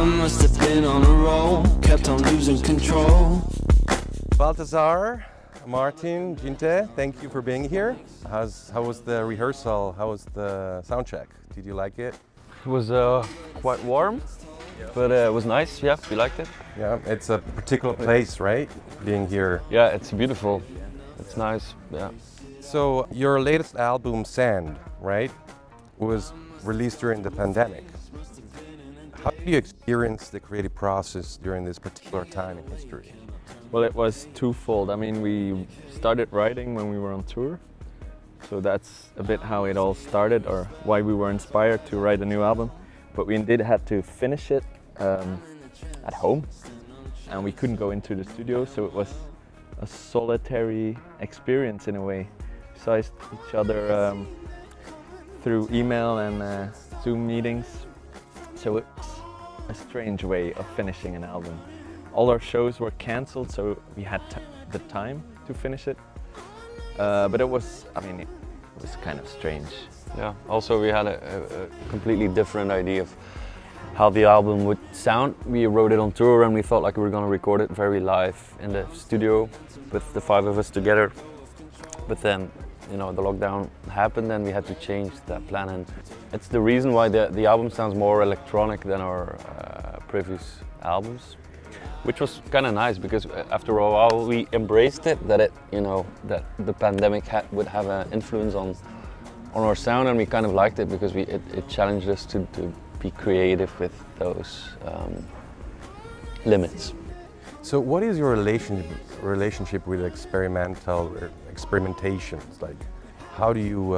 must have been on a roll, kept on losing control. Balthazar, Martin, Ginte, thank you for being here. How was the rehearsal? How was the sound check? Did you like it? It was quite warm, but it was nice. Yeah, we liked it. Yeah, it's a particular place, right? Being here. Yeah, it's beautiful. It's nice. Yeah. So your latest album, Sand, right, was released during the pandemic. How did you experience the creative process during this particular time in history? Well, it was twofold. I mean, we started writing when we were on tour, so that's a bit how it all started, or why we were inspired to write a new album. But we indeed had to finish it at home, and we couldn't go into the studio, so it was a solitary experience in a way. We saw each other through email and Zoom meetings, so it's a strange way of finishing an album. All our shows were cancelled, so we had the time to finish it. But it was kind of strange. Yeah, also we had a completely different idea of how the album would sound. We wrote it on tour and we felt like we were going to record it very live in the studio with the five of us together. But then, you know, the lockdown happened and we had to change that plan. And it's the reason why the album sounds more electronic than our previous albums. Which was kind of nice because after a while we embraced it, that the pandemic would have an influence on our sound, and we kind of liked it because it challenged us to be creative with those limits. So what is your relationship with experimentations? Like, how do you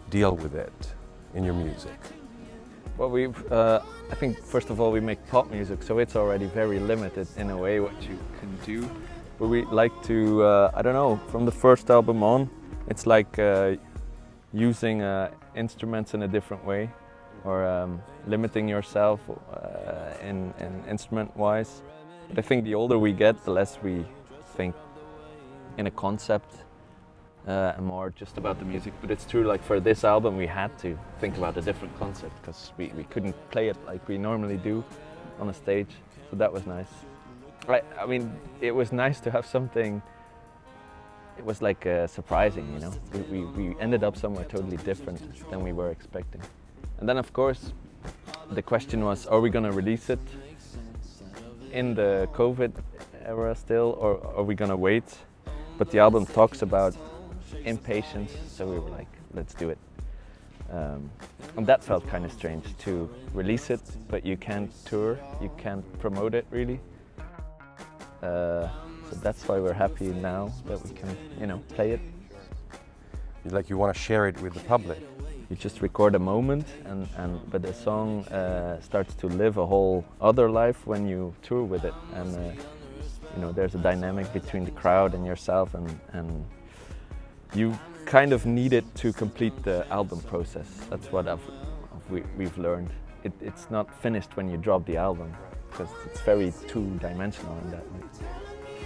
deal with it in your music? Well, I think first of all we make pop music, so it's already very limited in a way what you can do. But we like to, I don't know, from the first album on, it's like using instruments in a different way, or limiting yourself in instrument-wise. But I think the older we get, the less we think in a concept. And more just about the music, but it's true, like for this album we had to think about a different concept because we couldn't play it like we normally do on a stage, so that was nice. I mean, it was nice to have something, it was like surprising, you know. We ended up somewhere totally different than we were expecting. And then of course the question was, are we gonna release it in the COVID era still, or are we gonna wait? But the album talks about impatience, so we were like, let's do it. And that felt kind of strange to release it, but you can't tour, you can't promote it really. So that's why we're happy now that we can, you know, play it. Like you want to share it with the public. You just record a moment, but the song starts to live a whole other life when you tour with it, and you know, there's a dynamic between the crowd and yourself, and you kind of need it to complete the album process. That's what we've learned. It's not finished when you drop the album, because it's very two-dimensional in that way.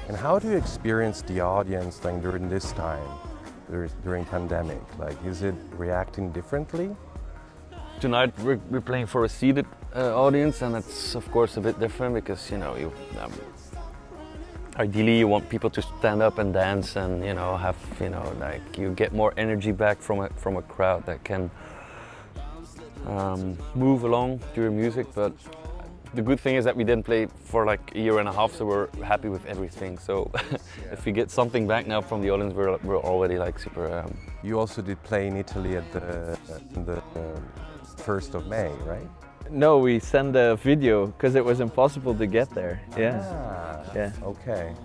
And how do you experience the audience like during this time, during pandemic? Like, is it reacting differently? Tonight we're playing for a seated audience, and it's of course a bit different because, you know, ideally you want people to stand up and dance and, you know, have, you know, like you get more energy back from a crowd that can move along to your music. But the good thing is that we didn't play for like a year and a half, so we're happy with everything. So if we get something back now from the audience, we're already like super. You also did play in Italy at the 1st of May, right? No, we sent a video because it was impossible to get there. Yeah. Yeah. Okay.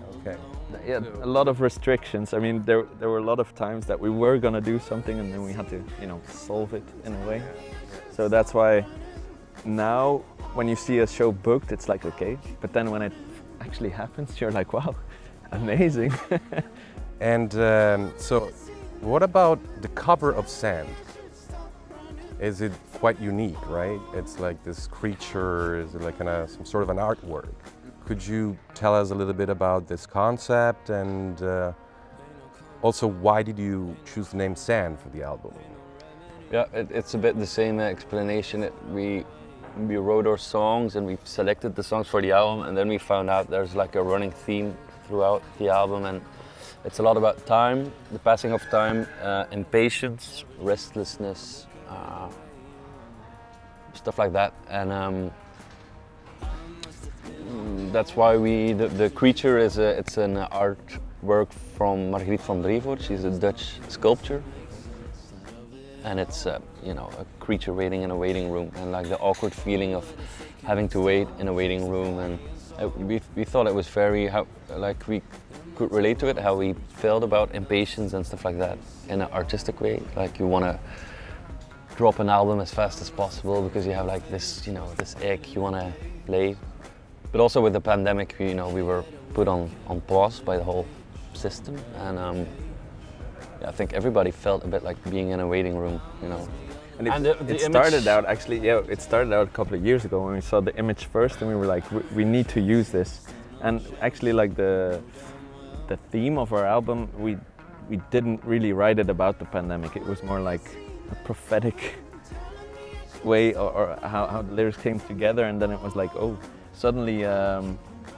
Yeah, a lot of restrictions. I mean, there were a lot of times that we were gonna do something and then we had to, you know, solve it in a way. So that's why now when you see a show booked, it's like, okay. But then when it actually happens, you're like, wow, amazing. And so what about the cover of Sand? Is it quite unique, right? It's like this creature, is it like some sort of an artwork? Could you tell us a little bit about this concept, and also why did you choose the name Sand for the album? Yeah, it's a bit the same explanation. we wrote our songs and we selected the songs for the album, and then we found out there's like a running theme throughout the album, and it's a lot about time, the passing of time, impatience, restlessness, stuff like that. And that's why the creature it's an artwork from Margriet van Brevoort. She's a Dutch sculptor, and it's you know, a creature waiting in a waiting room, and like the awkward feeling of having to wait in a waiting room. And we thought it was very like we could relate to it, how we felt about impatience and stuff like that in an artistic way. Like you want to drop an album as fast as possible because you have like this, you know, this egg you want to lay. But also with the pandemic, you know, we were put on pause by the whole system, and yeah, I think everybody felt a bit like being in a waiting room, you know. And it started out actually, yeah, it started out a couple of years ago when we saw the image first, and we were like, we need to use this. And actually, like the theme of our album, we didn't really write it about the pandemic. It was more like a prophetic way, or how the lyrics came together, and then it was like, oh, suddenly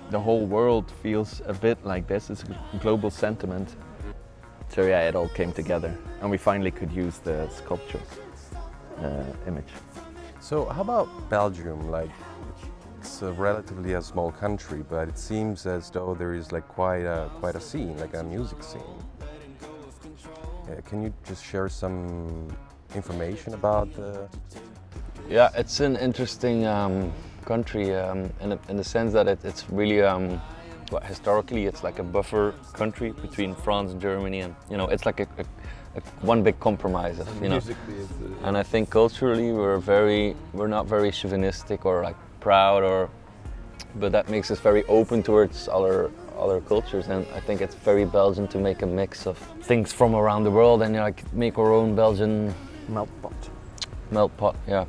the whole world feels a bit like this. It's a global sentiment. So yeah, it all came together, and we finally could use the sculpture image. So how about Belgium? Like, it's relatively a small country, but it seems as though there is like quite a scene, like a music scene. Can you just share some information about the... Yeah, it's an interesting country in the sense that it's really well, historically it's like a buffer country between France and Germany, and you know, it's like a one big compromise of, you know. And I think culturally we're not very chauvinistic or like proud, but that makes us very open towards other cultures, and I think it's very Belgian to make a mix of things from around the world and, you know, like make our own Belgian melt pot, yeah,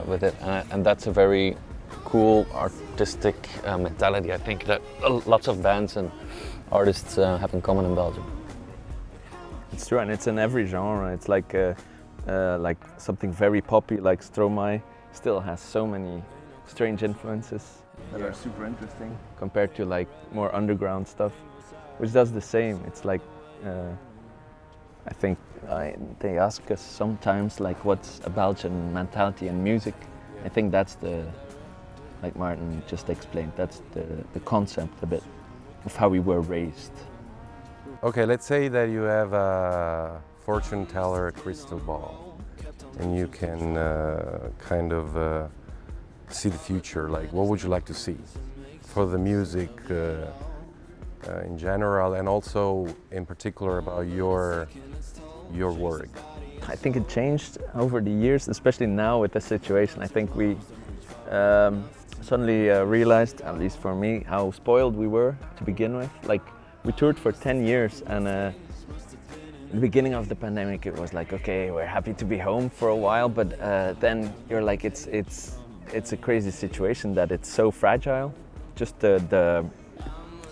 with it, and that's a very cool artistic mentality, I think, that lots of bands and artists have in common in Belgium. It's true, and it's in every genre. It's like something very poppy, like Stromae, still has so many strange influences that are super interesting compared to like more underground stuff, which does the same. It's like I think they ask us sometimes like, what's a Belgian mentality in music? I think that's like Martin just explained, that's the concept a bit of how we were raised. Okay, let's say that you have a fortune teller crystal ball, and you can kind of see the future. Like, what would you like to see for the music in general, and also in particular about your work? I think it changed over the years, especially now with the situation. I think we suddenly realized, at least for me, how spoiled we were to begin with. Like, we toured for 10 years, and at the beginning of the pandemic it was like, okay, we're happy to be home for a while, but then you're like, it's a crazy situation that it's so fragile. Just to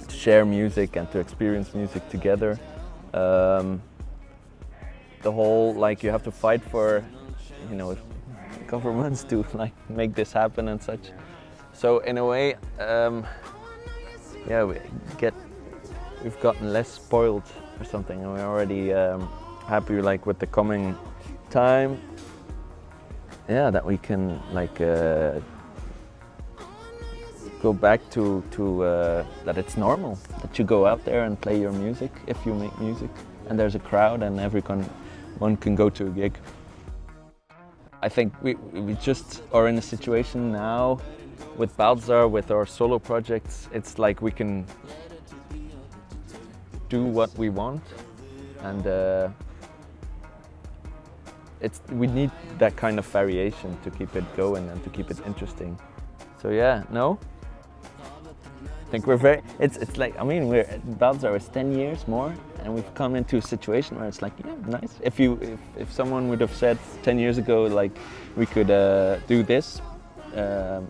share music and to experience music together. The whole, like, you have to fight for, you know, governments to like make this happen and such. So in a way, yeah, we've gotten less spoiled or something, and we're already happy like with the coming time. Yeah, that we can like go back to that it's normal that you go out there and play your music if you make music, and there's a crowd and one can go to a gig. I think we just are in a situation now with BALTHAZAR, with our solo projects. It's like we can do what we want, and we need that kind of variation to keep it going and to keep it interesting. So yeah, no? I think we're very, it's like, I mean, BALTHAZAR is 10 years more, and we've come into a situation where it's like, yeah, nice. If someone would have said 10 years ago, like, we could do this,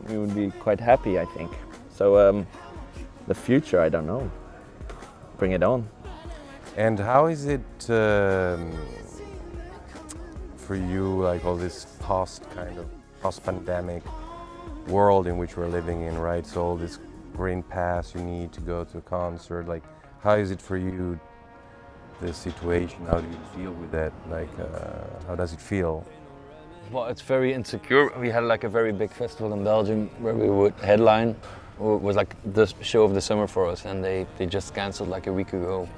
we would be quite happy, I think. So the future, I don't know. Bring it on. And how is it for you, like all this post-pandemic world in which we're living in, right? So all this green pass you need to go to a concert, like how is it for you, this situation? How do you deal with that? Like how does it feel? Well, it's very insecure. We had like a very big festival in Belgium where we would headline. It was like the show of the summer for us, and they just cancelled like a week ago.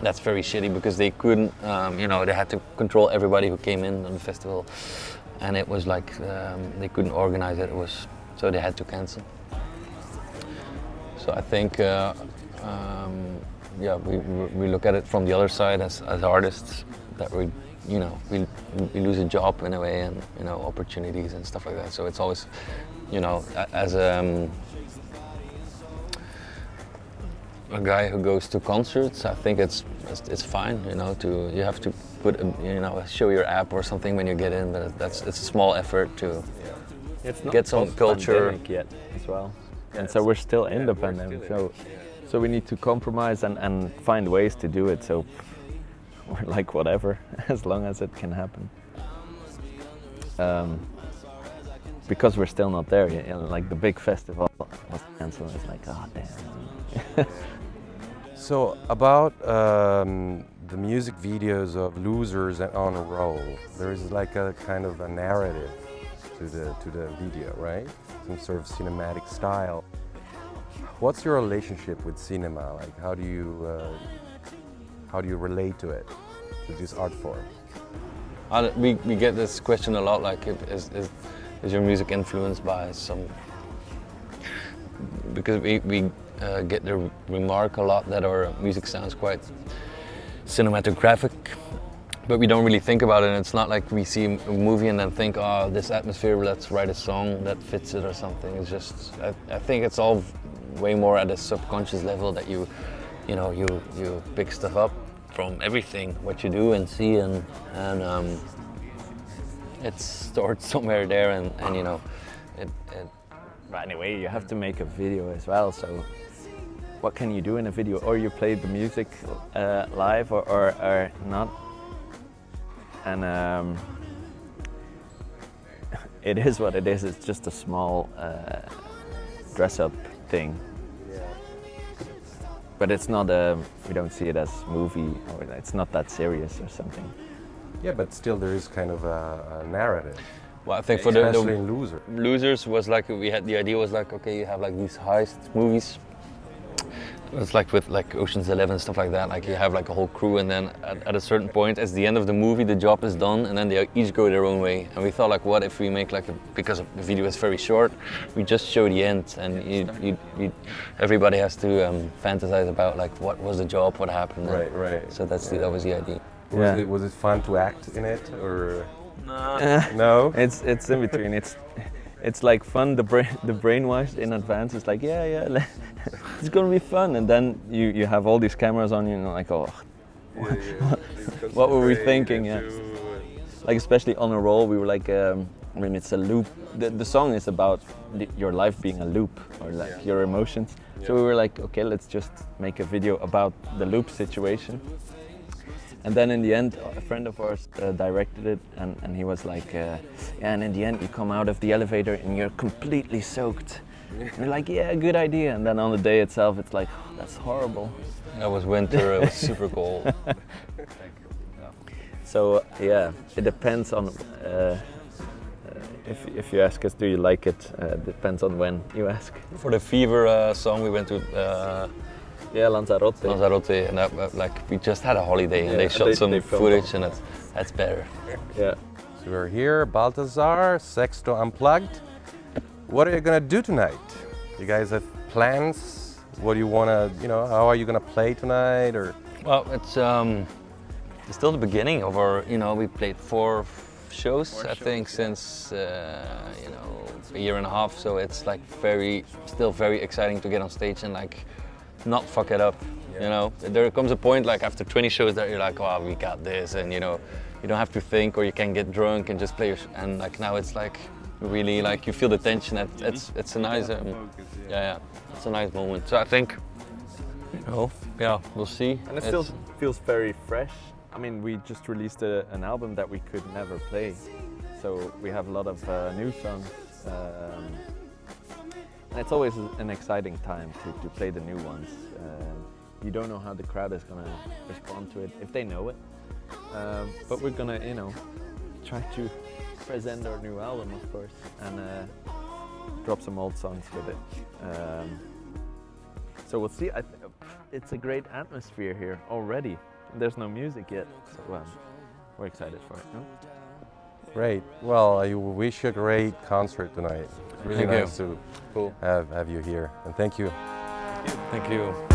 That's very shitty because they couldn't, you know, they had to control everybody who came in on the festival, and it was like they couldn't organize it. It was so they had to cancel. So I think, yeah, we look at it from the other side as artists that we, you know, we lose a job in a way, and you know, opportunities and stuff like that. So it's always, you know, as a guy who goes to concerts, I think it's fine, you know, you have to put, you know, show your app or something when you get in, but it's a small effort to get some culture yet as well. And so we're still in the pandemic, so we need to compromise and find ways to do it. So we're like whatever, as long as it can happen. Because we're still not there yet. You know, like the big festival was cancelled. It's like, oh damn. So about the music videos of Losers and On a Roll, there is like a kind of a narrative to the video, right? Some sort of cinematic style. What's your relationship with cinema? Like, how do you relate to it, to this art form? We get this question a lot, like is your music influenced by some, because we get the remark a lot that our music sounds quite cinematographic, but we don't really think about it. And it's not like we see a movie and then think, oh, this atmosphere, let's write a song that fits it or something. It's just, I think it's all way more at a subconscious level that you know, you pick stuff up from everything, what you do and see, and it's stored somewhere there, and you know, it. But anyway, you have to make a video as well, so what can you do in a video? Or you play the music live or not. And it is what it is. It's just a small dress-up thing. Yeah. But it's not we don't see it as movie, or it's not that serious or something. Yeah, but still there is kind of a narrative. Well, I think for especially the in Losers was like, the idea was like, okay, you have like these heist movies. It's like with like Ocean's 11, stuff like that. Like you have like a whole crew, and then at a certain point, at the end of the movie, the job is done, and then they each go their own way. And we thought, like, what if we make like because the video is very short, we just show the end, and everybody has to fantasize about like what was the job, what happened. Right. So that was the idea. Was it fun to act in it, or No. no? It's in between. It's like fun. The brainwashed in advance. It's like yeah, it's gonna be fun, and then you have all these cameras on you, and you're like, oh, what were we thinking? Yeah. Like especially On a Roll, we were like, I mean, it's a loop. The song is about your life being a loop, or like your emotions. Yeah. So we were like, okay, let's just make a video about the loop situation. And then in the end, a friend of ours directed it, and he was like, yeah, and in the end you come out of the elevator and you're completely soaked. And you're like, yeah, good idea. And then on the day itself, it's like, oh, that's horrible. It was winter, it was super cold. So yeah, it depends on, if you ask us, do you like it? Depends on when you ask. For the Fever song, we went to yeah, Lanzarote, and like we just had a holiday, and they shot some footage, and that's better. Yeah. So we're here, BALTHAZAR, Sexto Unplugged. What are you gonna do tonight? You guys have plans? What do you wanna, how are you gonna play tonight, or? Well, it's still the beginning of our, we played 4 shows, I think, since, a year and a half. So it's like still very exciting to get on stage and like not fuck it up. There comes a point like after 20 shows that you're like, oh, we got this, and you don't have to think, or you can get drunk and just play and like now it's like really like you feel the tension. It's a nice it's a nice moment. So I think we'll see. And it still feels very fresh. I mean, we just released an album that we could never play, so we have a lot of new songs And it's always an exciting time to play the new ones. You don't know how the crowd is gonna respond to it, if they know it. But we're gonna, try to present our new album, of course, and drop some old songs with it. So we'll see. It's a great atmosphere here already. There's no music yet, so we're excited for it. No? Great. Well, I wish you a great concert tonight. It's really Thank you. nice to have you here. And thank you. Thank you.